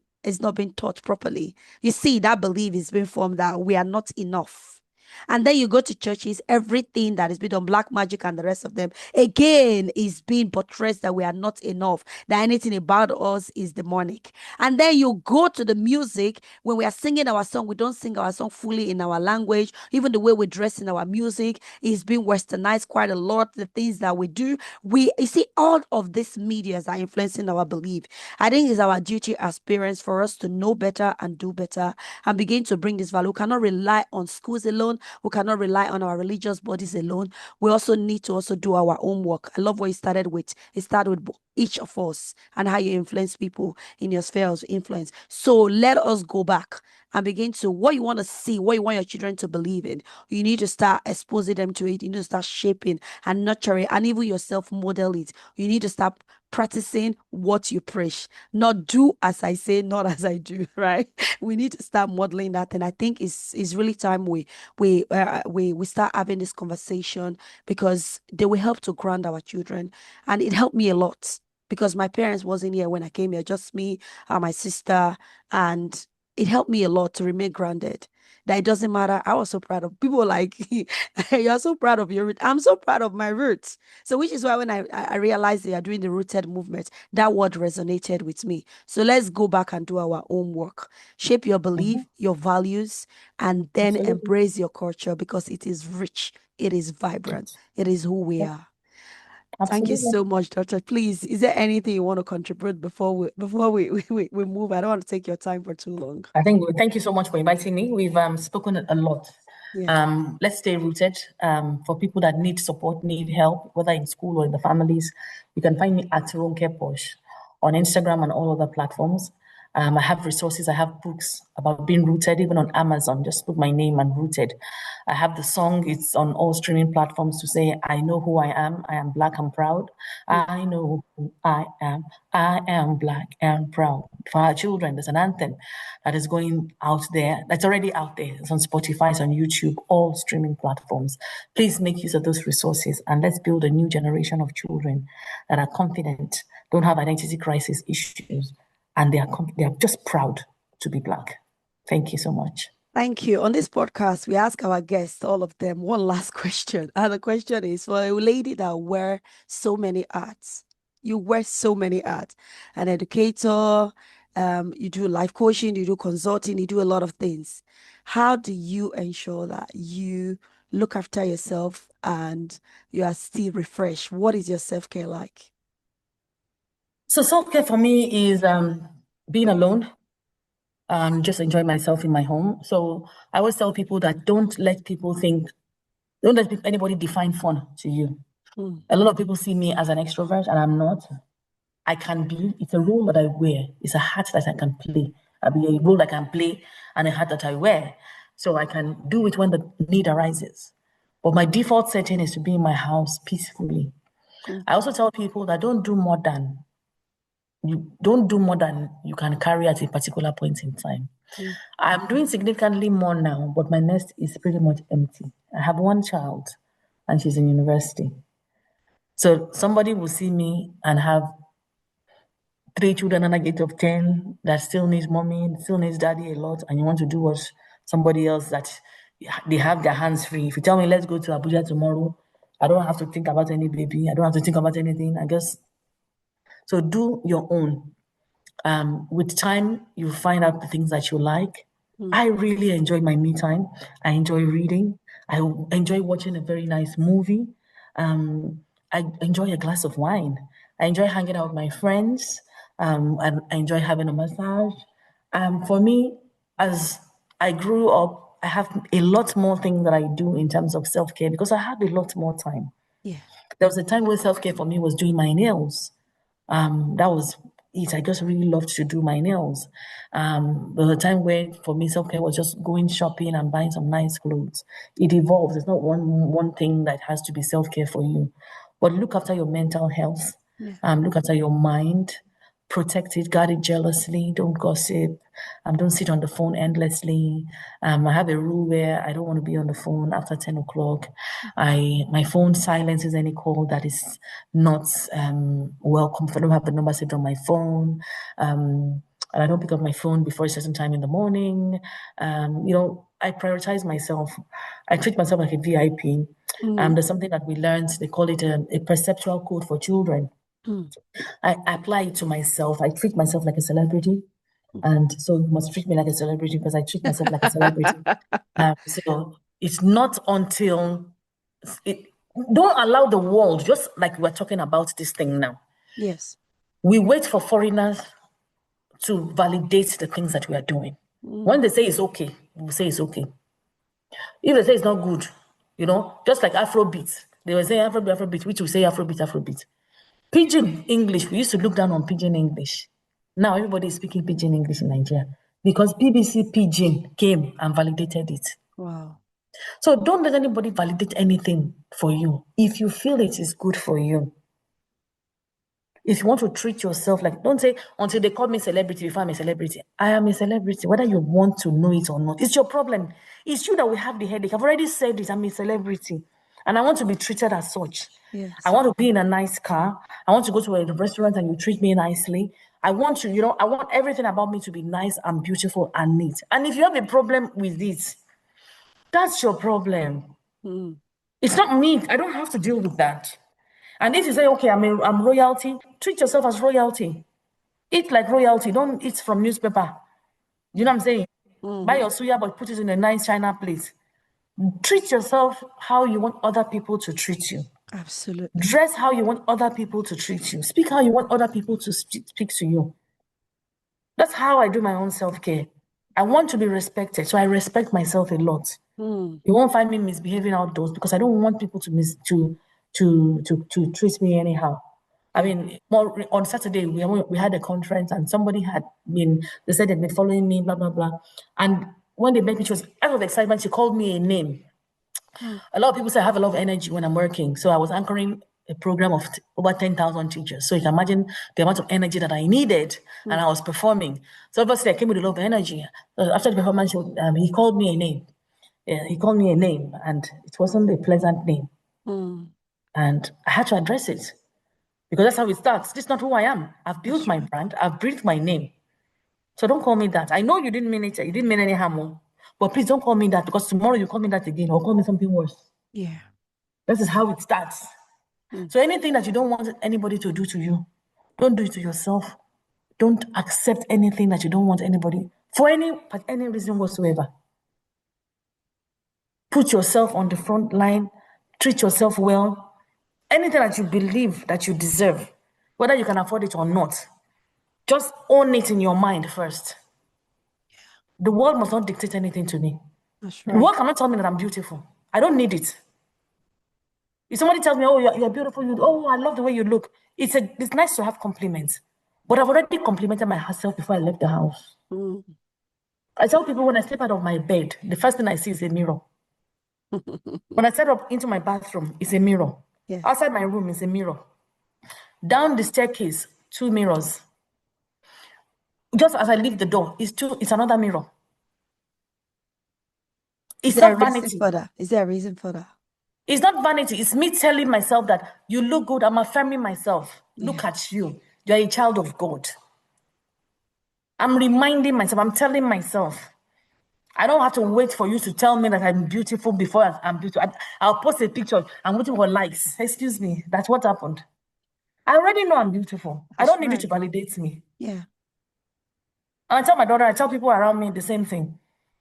taught properly, you see that belief is being formed that we are not enough. And then you go to churches, everything that is been on black magic and the rest of them, again, is being buttressed that we are not enough, that anything about us is demonic. And then you go to the music, when we are singing our song, we don't sing our song fully in our language. Even the way we dress in our music is being westernized quite a lot. The things that we do, you see, all of these medias are influencing our belief. I think it's our duty as parents for us to know better and do better and begin to bring this value. We cannot rely on schools alone. We cannot rely on our religious bodies alone. We also need to also do our own work. I love what you started with. It started with each of us and how you influence people in your sphere of influence. So let us go back and begin to what you want to see, what you want your children to believe in. You need to start exposing them to it. You need to start shaping and nurturing, and even yourself model it. You need to start practicing what you preach, not do as I say, not as I do, right? We need to start modeling that, and I think it's really time we start having this conversation, because they will help to ground our children. And it helped me a lot, because my parents wasn't here when I came here, just me and my sister, and it helped me a lot to remain grounded. That it doesn't matter. I was so proud of people like, you're so proud of your roots. I'm so proud of my roots. So which is why when I realized they are doing the rooted movement, that word resonated with me. So let's go back and do our own work. Shape your belief, your values, and then embrace your culture, because it is rich, it is vibrant, it is who we are. Thank you so much, Doctor. Please, is there anything you want to contribute before we move? I don't want to take your time for too long. Thank you so much for inviting me. We've spoken a lot. Yeah. Let's stay rooted. For people that need support, need help, whether in school or in the families, you can find me at Ronke Posh on Instagram and all other platforms. I have resources. I have books about being rooted, even on Amazon. Just put my name and rooted. I have the song. It's on all streaming platforms to say, I know who I am. I am Black and proud. I know who I am. I am Black and proud. For our children, there's an anthem that is going out there. That's already out there. It's on Spotify, it's on YouTube, all streaming platforms. Please make use of those resources, and let's build a new generation of children that are confident, don't have identity crisis issues, and they are just proud to be Black. Thank you so much. Thank you. On this podcast, we ask our guests, all of them, one last question. And the question is, for a lady that wear so many hats, you wear so many hats, an educator, you do life coaching, you do consulting, you do a lot of things. How do you ensure that you look after yourself and you are still refreshed? What is your self-care like? So self-care for me is being alone, just enjoy myself in my home. So I always tell people that don't let anybody define fun to you. A lot of people see me as an extrovert, and I'm not. I can be. It's a role that I wear. It's a hat that I can play. I'll be a role that I can play and a hat that I wear. So I can do it when the need arises. But my default setting is to be in my house peacefully. I also tell people that don't do more than you can carry at a particular point in time. I'm doing significantly more now, but my nest is pretty much empty. I have one child and she's in university. So somebody will see me and have 3 children under the age of 10 that still needs mommy, still needs daddy a lot, and you want to do what somebody else that they have their hands free. If you tell me, let's go to Abuja tomorrow, I don't have to think about any baby. I don't have to think about anything. I guess, so do your own. With time, you find out the things that you like. I really enjoy my me time. I enjoy reading. I enjoy watching a very nice movie. I enjoy a glass of wine. I enjoy hanging out with my friends. And I enjoy having a massage. For me, as I grew up, I have a lot more things that I do in terms of self-care because I have a lot more time. Yeah. There was a time when self-care for me was doing my nails. That was it. I just really loved to do my nails. There was a time where for me self-care was just going shopping and buying some nice clothes. It evolves. It's not one thing that has to be self-care for you. But look after your mental health. Look after your mind. Protect it, guard it jealously, don't gossip, don't sit on the phone endlessly. I have a rule where I don't want to be on the phone after 10 o'clock. My phone silences any call that is not welcome. If I don't have the number saved on my phone, and I don't pick up my phone before a certain time in the morning. I prioritize myself. I treat myself like a VIP. There's something that we learned, they call it a perceptual code for children. I apply it to myself. I treat myself like a celebrity. And so you must treat me like a celebrity because I treat myself like a celebrity. So it's not until don't allow the world, just like we're talking about this thing now. Yes. We wait for foreigners to validate the things that we are doing. When they say it's okay, we'll say it's okay. If they say it's not good, just like Afrobeat, they were saying Afrobeat, which will say Afrobeat. Pidgin English, we used to look down on Pidgin English. Now everybody is speaking Pidgin English in Nigeria because BBC Pidgin came and validated it. Wow. So don't let anybody validate anything for you. If you feel it is good for you, if you want to treat yourself don't say until they call me celebrity before I'm a celebrity. I am a celebrity, whether you want to know it or not. It's your problem. It's you that will have the headache. I've already said it. I'm a celebrity. And I want to be treated as such. Yes. I want to be in a nice car. I want to go to a restaurant and you treat me nicely. I want I want everything about me to be nice and beautiful and neat. And if you have a problem with it, that's your problem. It's not me. I don't have to deal with that. And if you say, okay, I'm royalty, treat yourself as royalty. Eat like royalty. Don't eat from newspaper. You know what I'm saying? Buy your suya, but put it in a nice China plate. Treat yourself how you want other people to treat you. Absolutely. Dress how you want other people to treat you. Speak how you want other people to speak to you. That's how I do my own self-care. I want to be respected, so I respect myself a lot. You won't find me misbehaving outdoors because I don't want people to treat me anyhow. I mean, on Saturday we had a conference and somebody they said they'd been following me, blah blah blah. And when they met me, she was out of excitement. She called me a name. A lot of people say I have a lot of energy when I'm working, so I was anchoring a program of over 10,000 teachers. So you can imagine the amount of energy that I needed, and I was performing. So obviously I came with a lot of energy. So after the performance, he called me a name. Yeah, he called me a name, and it wasn't a pleasant name. And I had to address it because that's how it starts. This is not who I am. I've built my brand. I've breathed my name. So don't call me that. I know you didn't mean it. You didn't mean any harm. But please don't call me that because tomorrow you call me that again or call me something worse. Yeah. This is how it starts. So anything that you don't want anybody to do to you, don't do it to yourself. Don't accept anything that you don't want anybody for any reason whatsoever. Put yourself on the front line. Treat yourself well. Anything that you believe that you deserve, whether you can afford it or not, just own it in your mind first. The world must not dictate anything to me. That's The right. world cannot tell me that I'm beautiful. I don't need it. If somebody tells me, oh, you're beautiful, oh, I love the way you look, it's nice to have compliments. But I've already complimented myself before I left the house. I tell people when I step out of my bed, the first thing I see is a mirror. When I step up into my bathroom, it's a mirror. Yeah. Outside my room is a mirror. Down the staircase, 2 mirrors. Just as I leave the door, it's another mirror. It's not vanity. Is there a reason for that? It's not vanity. It's me telling myself that you look good. I'm affirming myself. Look at you. You're a child of God. I'm reminding myself. I'm telling myself. I don't have to wait for you to tell me that I'm beautiful before I'm beautiful. I'll post a picture. I'm waiting for likes. Excuse me. That's what happened. I already know I'm beautiful. I don't need you to validate me. Yeah. And I tell my daughter, I tell people around me the same thing.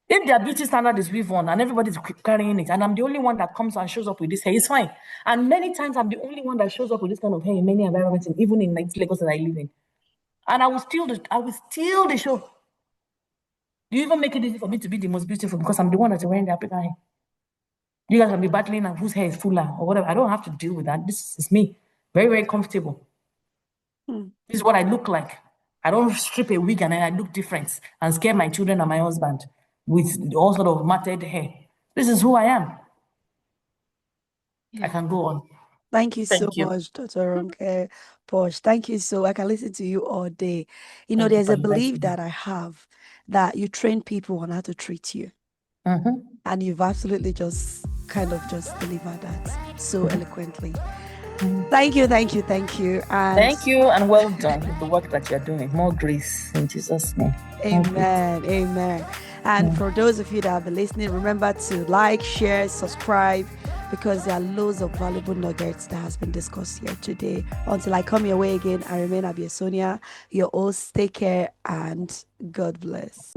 If their beauty standard is weave on and everybody's carrying it, and I'm the only one that comes and shows up with this hair, it's fine. And many times I'm the only one that shows up with this kind of hair in many environments, even in Lagos that I live in. And I will steal the show. You even make it easy for me to be the most beautiful because I'm the one that's wearing the African hair. You guys can be battling and whose hair is fuller or whatever. I don't have to deal with that. This is me. Very, very comfortable. This is what I look like. I don't strip a wig and I look different and scare my children and my husband with all sort of matted hair. This is who I am. I can go on. Thank you so much, Dr. Ronke Posh. Thank you so. I can listen to you all day. There's a belief that I have that you train people on how to treat you. And you've absolutely just delivered that so eloquently. Thank you. And thank you, and well done with the work that you're doing. More grace in Jesus' name. Amen. And for those of you that have been listening, remember to like, share, subscribe, because there are loads of valuable nuggets that has been discussed here today. Until I come your way again, I remain Abia Sonia, your host. Take care and God bless.